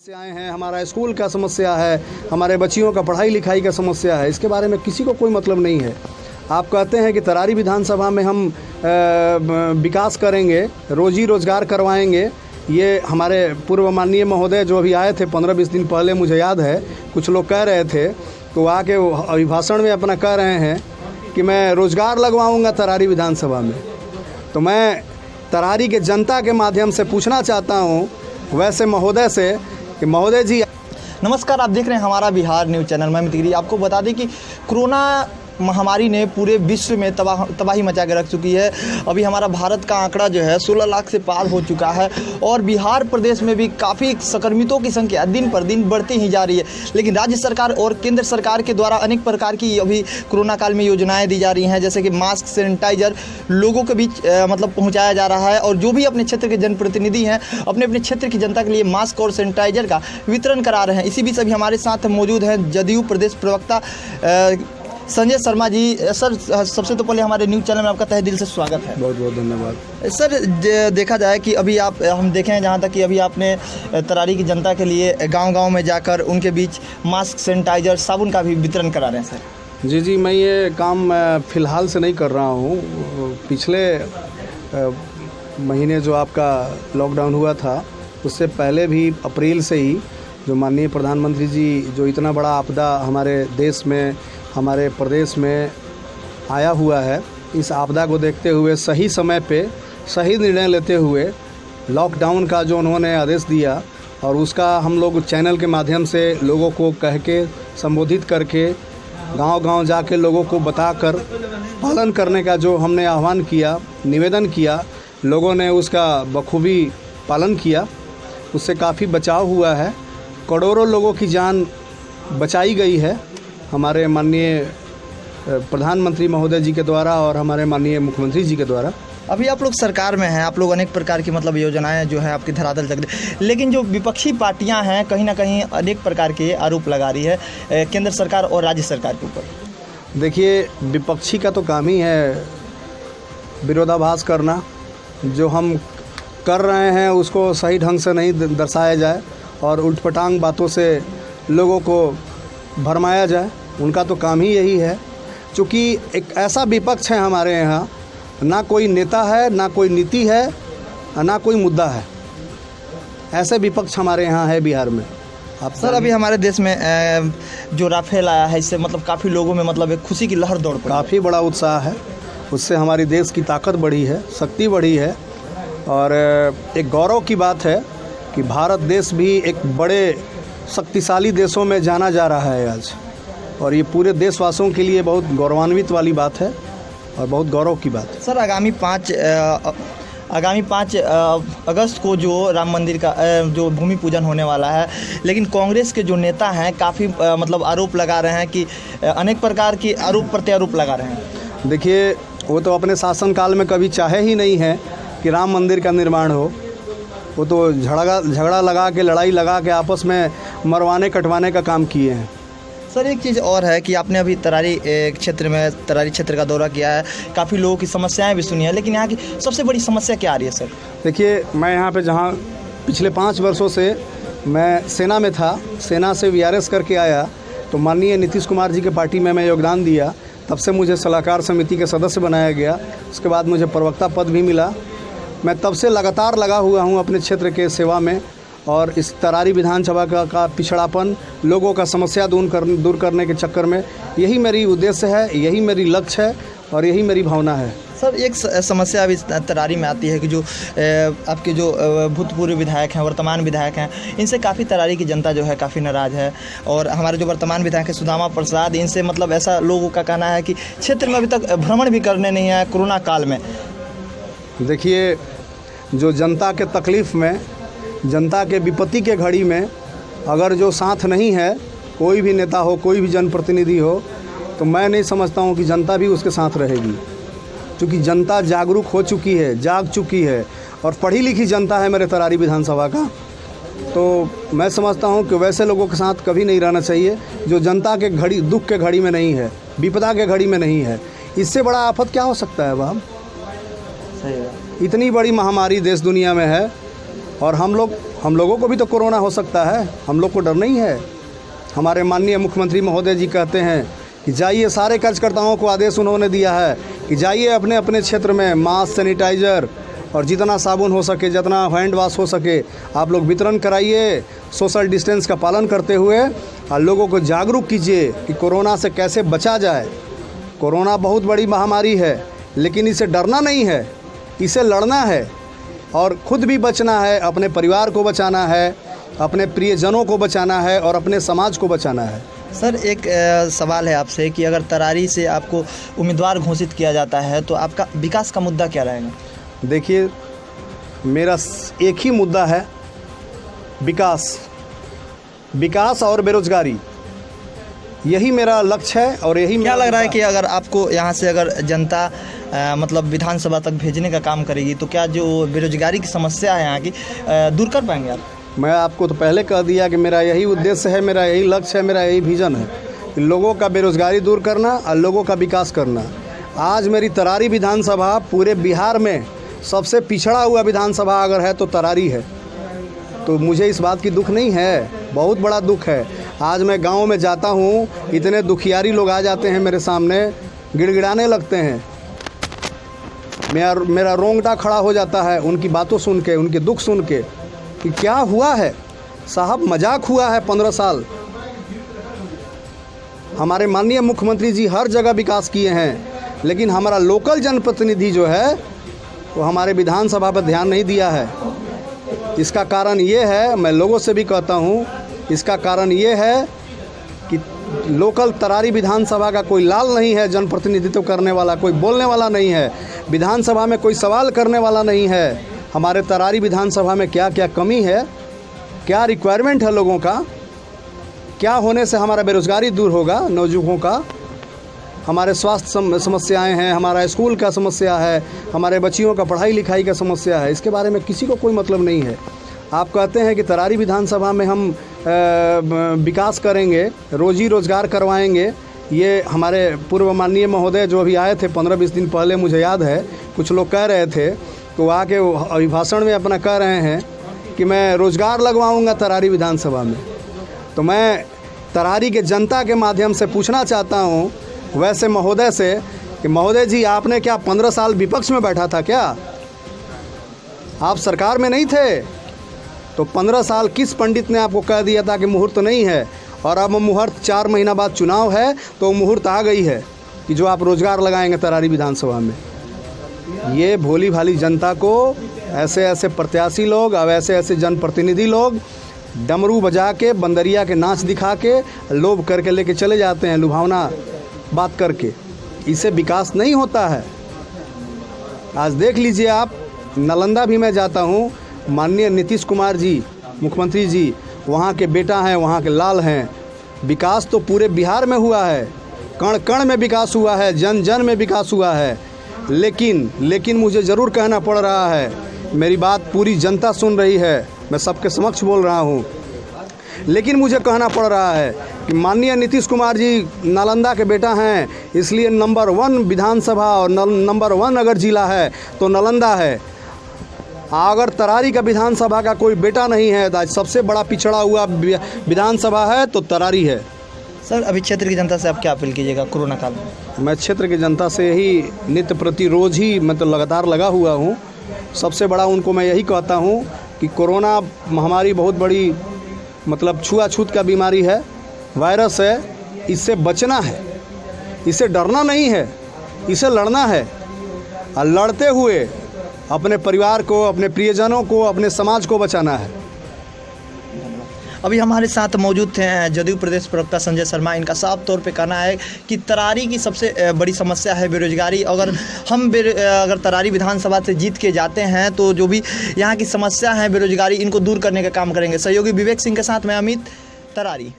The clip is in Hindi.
समस्याएं हैं, हमारा स्कूल का समस्या है, हमारे बच्चियों का पढ़ाई लिखाई का समस्या है, इसके बारे में किसी को कोई मतलब नहीं है। आप कहते हैं कि तरारी विधानसभा में हम विकास करेंगे, रोजी रोजगार करवाएंगे। ये हमारे पूर्व माननीय महोदय जो अभी आए थे 15-20 दिन पहले, मुझे याद है, कुछ लोग कह रहे थे, तो आके अभिभाषण में अपना कह रहे हैं कि मैं रोज़गार लगवाऊंगा तरारी विधानसभा में। तो मैं तरारी के जनता के माध्यम से पूछना चाहता हूँ वैसे महोदय से कि महोदय जी। नमस्कार, आप देख रहे हैं हमारा बिहार न्यूज़ चैनल। मैं मितिगिरी। आपको बता दें कि कोरोना महामारी ने पूरे विश्व में तबाही मचा के रख चुकी है। अभी हमारा भारत का आंकड़ा जो है 16 लाख से पार हो चुका है और बिहार प्रदेश में भी काफ़ी संक्रमितों की संख्या दिन पर दिन बढ़ती ही जा रही है। लेकिन राज्य सरकार और केंद्र सरकार के द्वारा अनेक प्रकार की अभी कोरोना काल में योजनाएं दी जा रही हैं, जैसे कि मास्क, सैनिटाइजर लोगों के बीच पहुँचाया जा रहा है। और जो भी अपने क्षेत्र के जनप्रतिनिधि हैं अपने अपने क्षेत्र की जनता के लिए मास्क और सैनिटाइजर का वितरण करा रहे हैं। इसी बीच अभी हमारे साथ मौजूद हैं जदयू प्रदेश प्रवक्ता संजय शर्मा जी। सर, सबसे तो पहले हमारे न्यूज़ चैनल में आपका तहे दिल से स्वागत है। बहुत बहुत धन्यवाद। सर, देखा जाए कि अभी हम देखें जहाँ तक कि अभी आपने तरारी की जनता के लिए गांव-गांव में जाकर उनके बीच मास्क, सैनिटाइजर, साबुन का भी वितरण करा रहे हैं। सर जी, मैं ये काम फ़िलहाल से नहीं कर रहा हूँ। पिछले महीने जो आपका लॉकडाउन हुआ था उससे पहले भी अप्रैल से ही जो माननीय प्रधानमंत्री जी जो इतना बड़ा आपदा हमारे देश में, हमारे प्रदेश में आया हुआ है, इस आपदा को देखते हुए सही समय पे सही निर्णय लेते हुए लॉकडाउन का जो उन्होंने आदेश दिया और उसका हम लोग चैनल के माध्यम से लोगों को कह के संबोधित करके गांव-गांव जाके लोगों को बताकर पालन करने का जो हमने आह्वान किया, निवेदन किया, लोगों ने उसका बखूबी पालन किया। उससे काफ़ी बचाव हुआ है, करोड़ों लोगों की जान बचाई गई है हमारे माननीय प्रधानमंत्री महोदय जी के द्वारा और हमारे माननीय मुख्यमंत्री जी के द्वारा। अभी आप लोग सरकार में हैं, आप लोग अनेक प्रकार की योजनाएं जो है आपकी धरातल तक, लेकिन जो विपक्षी पार्टियां हैं कहीं ना कहीं अनेक प्रकार के आरोप लगा रही है केंद्र सरकार और राज्य सरकार के ऊपर। देखिए, विपक्षी का तो काम ही है विरोधाभास करना। जो हम कर रहे हैं उसको सही ढंग से नहीं दर्शाया जाए और उल्टपटांग बातों से लोगों को भरमाया जाए, उनका तो काम ही यही है। चूँकि एक ऐसा विपक्ष है हमारे यहाँ, ना कोई नेता है, ना कोई नीति है, ना कोई मुद्दा है। ऐसे विपक्ष हमारे यहाँ है बिहार में। आप सर, अभी हमारे देश में जो राफेल आया है, इससे काफ़ी लोगों में एक खुशी की लहर दौड़ पड़ी, काफ़ी बड़ा उत्साह है। उससे हमारी देश की ताकत बढ़ी है, शक्ति बढ़ी है और एक गौरव की बात है कि भारत देश भी एक बड़े शक्तिशाली देशों में जाना जा रहा है आज, और ये पूरे देशवासियों के लिए बहुत गौरवान्वित वाली बात है और बहुत गौरव की बात है। सर, आगामी 5 अगस्त को जो राम मंदिर का जो भूमि पूजन होने वाला है, लेकिन कांग्रेस के जो नेता हैं काफ़ी आरोप लगा रहे हैं कि अनेक प्रकार की आरोप प्रत्यारोप लगा रहे हैं। देखिए, वो तो अपने शासनकाल में कभी चाहे ही नहीं है कि राम मंदिर का निर्माण हो। वो तो झगड़ा लगा के, लड़ाई लगा के आपस में मरवाने कटवाने का काम किए हैं। सर, एक चीज़ और है कि आपने अभी तरारी क्षेत्र का दौरा किया है, काफ़ी लोगों की समस्याएं भी सुनी है, लेकिन यहाँ की सबसे बड़ी समस्या क्या आ रही है? सर देखिए, मैं यहाँ पे जहाँ पिछले 5 वर्षों से मैं सेना में था, सेना से VRS करके आया, तो माननीय नीतीश कुमार जी के पार्टी में मैं योगदान दिया। तब से मुझे सलाहकार समिति के सदस्य बनाया गया, उसके बाद मुझे प्रवक्ता पद भी मिला। मैं तब से लगातार लगा हुआ हूँ अपने क्षेत्र के सेवा में, और इस तरारी विधानसभा का पिछड़ापन, लोगों का समस्या दूर करने के चक्कर में यही मेरी उद्देश्य है, यही मेरी लक्ष्य है और यही मेरी भावना है। सर, एक समस्या अभी तरारी में आती है कि जो आपके जो भूतपूर्व विधायक हैं, वर्तमान विधायक हैं, इनसे काफ़ी तरारी की जनता जो है काफ़ी नाराज़ है। और हमारे जो वर्तमान विधायक है सुदामा प्रसाद, इनसे ऐसा लोगों का कहना है कि क्षेत्र में अभी तक भ्रमण भी करने नहीं आया कोरोना काल में। देखिए, जो जनता के तकलीफ़ में, जनता के विपत्ति के घड़ी में अगर जो साथ नहीं है, कोई भी नेता हो, कोई भी जनप्रतिनिधि हो, तो मैं नहीं समझता हूँ कि जनता भी उसके साथ रहेगी। क्योंकि जनता जागरूक हो चुकी है, जाग चुकी है और पढ़ी लिखी जनता है मेरे तरारी विधानसभा का। तो मैं समझता हूँ कि वैसे लोगों के साथ कभी नहीं रहना चाहिए जो जनता के घड़ी, दुख के घड़ी में नहीं है, विपदा के घड़ी में नहीं है। इससे बड़ा आफत क्या हो सकता है बाब? इतनी बड़ी महामारी देश दुनिया में है और हम लोग हम लोगों को भी तो कोरोना हो सकता है, हम लोग को डर नहीं है। हमारे माननीय मुख्यमंत्री महोदय जी कहते हैं कि जाइए, सारे कार्यकर्ताओं को आदेश उन्होंने दिया है कि जाइए अपने अपने क्षेत्र में मास्क, सैनिटाइज़र और जितना साबुन हो सके, जितना हैंड वॉश हो सके आप लोग वितरण कराइए, सोशल डिस्टेंस का पालन करते हुए, और लोगों को जागरूक कीजिए कि कोरोना से कैसे बचा जाए। कोरोना बहुत बड़ी महामारी है, लेकिन इसे डरना नहीं है, इसे लड़ना है और ख़ुद भी बचना है, अपने परिवार को बचाना है, अपने प्रियजनों को बचाना है और अपने समाज को बचाना है। सर, एक सवाल है आपसे कि अगर तरारी से आपको उम्मीदवार घोषित किया जाता है तो आपका विकास का मुद्दा क्या रहेगा? देखिए, मेरा एक ही मुद्दा है, विकास और बेरोजगारी। यही मेरा लक्ष्य है और यही क्या लग रहा है कि अगर आपको यहाँ से अगर जनता मतलब विधानसभा तक भेजने का काम करेगी तो क्या जो बेरोजगारी की समस्या है यहाँ की दूर कर पाएंगे आप? मैं आपको तो पहले कह दिया कि मेरा यही उद्देश्य है, मेरा यही लक्ष्य है, मेरा यही विज़न है कि लोगों का बेरोजगारी दूर करना और लोगों का विकास करना। आज मेरी तरारी विधानसभा पूरे बिहार में सबसे पिछड़ा हुआ विधानसभा अगर है तो तरारी है, तो मुझे इस बात की दुख नहीं है, बहुत बड़ा दुख है। आज मैं गांव में जाता हूं, इतने दुखियारी लोग आ जाते हैं मेरे सामने, गिड़गिड़ाने लगते हैं, मेरा रोंगटा खड़ा हो जाता है उनकी बातों सुन के, उनके दुख सुन के कि क्या हुआ है साहब, मजाक हुआ है 15 साल। हमारे माननीय मुख्यमंत्री जी हर जगह विकास किए हैं, लेकिन हमारा लोकल जनप्रतिनिधि जो है वो हमारे विधानसभा पर ध्यान नहीं दिया है। इसका कारण ये है, मैं लोगों से भी कहता हूँ, इसका कारण ये है कि लोकल तरारी विधानसभा का कोई लाल नहीं है, जनप्रतिनिधित्व करने वाला कोई बोलने वाला नहीं है, विधानसभा में कोई सवाल करने वाला नहीं है। हमारे तरारी विधानसभा में क्या क्या कमी है, क्या रिक्वायरमेंट है लोगों का, क्या होने से हमारा बेरोजगारी दूर होगा, नौजुवानों का, हमारे स्वास्थ्य समस्याएं हैं, हमारा स्कूल का समस्या है, हमारे बच्चियों का पढ़ाई लिखाई का समस्या है, इसके बारे में किसी को कोई मतलब नहीं है। आप कहते हैं कि तरारी विधानसभा में हम विकास करेंगे, रोजी रोज़गार करवाएंगे। ये हमारे पूर्व माननीय महोदय जो अभी आए थे 15-20 दिन पहले, मुझे याद है, कुछ लोग कह रहे थे, तो आके अभिभाषण में अपना कह रहे हैं कि मैं रोज़गार लगवाऊंगा तरारी विधानसभा में। तो मैं तरारी के जनता के माध्यम से पूछना चाहता हूं वैसे महोदय से कि महोदय जी, आपने क्या 15 साल विपक्ष में बैठा था क्या? आप सरकार में नहीं थे? तो 15 साल किस पंडित ने आपको कह दिया था कि मुहूर्त नहीं है, और अब मुहूर्त 4 महीना बाद चुनाव है तो मुहूर्त आ गई है कि जो आप रोज़गार लगाएंगे तरारी विधानसभा में। ये भोली भाली जनता को ऐसे ऐसे प्रत्याशी लोग, अब ऐसे ऐसे जनप्रतिनिधि लोग डमरू बजा के, बंदरिया के नाच दिखा के, लोभ करके लेके चले जाते हैं, लुभावना बात करके। इससे विकास नहीं होता है। आज देख लीजिए आप, नालंदा भी मैं जाता हूँ, माननीय नीतीश कुमार जी मुख्यमंत्री जी वहाँ के बेटा हैं, वहाँ के लाल हैं। विकास तो पूरे बिहार में हुआ है, कण कण में विकास हुआ है, जन जन में विकास हुआ है। लेकिन मुझे ज़रूर कहना पड़ रहा है, मेरी बात पूरी जनता सुन रही है, मैं सबके समक्ष बोल रहा हूँ, लेकिन मुझे कहना पड़ रहा है कि माननीय नीतीश कुमार जी नालंदा के बेटा हैं, इसलिए नंबर 1 विधानसभा और नंबर 1 अगर ज़िला है तो नालंदा है। अगर तरारी का विधानसभा का कोई बेटा नहीं है, तो सबसे बड़ा पिछड़ा हुआ विधानसभा है तो तरारी है। सर, अभी क्षेत्र की जनता से आप क्या अपील कीजिएगा कोरोना काल में? मैं क्षेत्र की जनता से यही नित्य प्रतिरोज ही मैं तो लगातार लगा हुआ हूँ। सबसे बड़ा उनको मैं यही कहता हूँ कि कोरोना महामारी बहुत बड़ी मतलब छुआछूत का बीमारी है, वायरस है, इससे बचना है, इससे डरना नहीं है, इसे लड़ना है, और लड़ते हुए अपने परिवार को, अपने प्रियजनों को, अपने समाज को बचाना है। अभी हमारे साथ मौजूद थे जदयू प्रदेश प्रवक्ता संजय शर्मा। इनका साफ तौर पे कहना है कि तरारी की सबसे बड़ी समस्या है बेरोजगारी। अगर हम अगर तरारी विधानसभा से जीत के जाते हैं तो जो भी यहाँ की समस्या है बेरोजगारी, इनको दूर करने का काम करेंगे। सहयोगी विवेक सिंह के साथ मैं अमित, तरारी।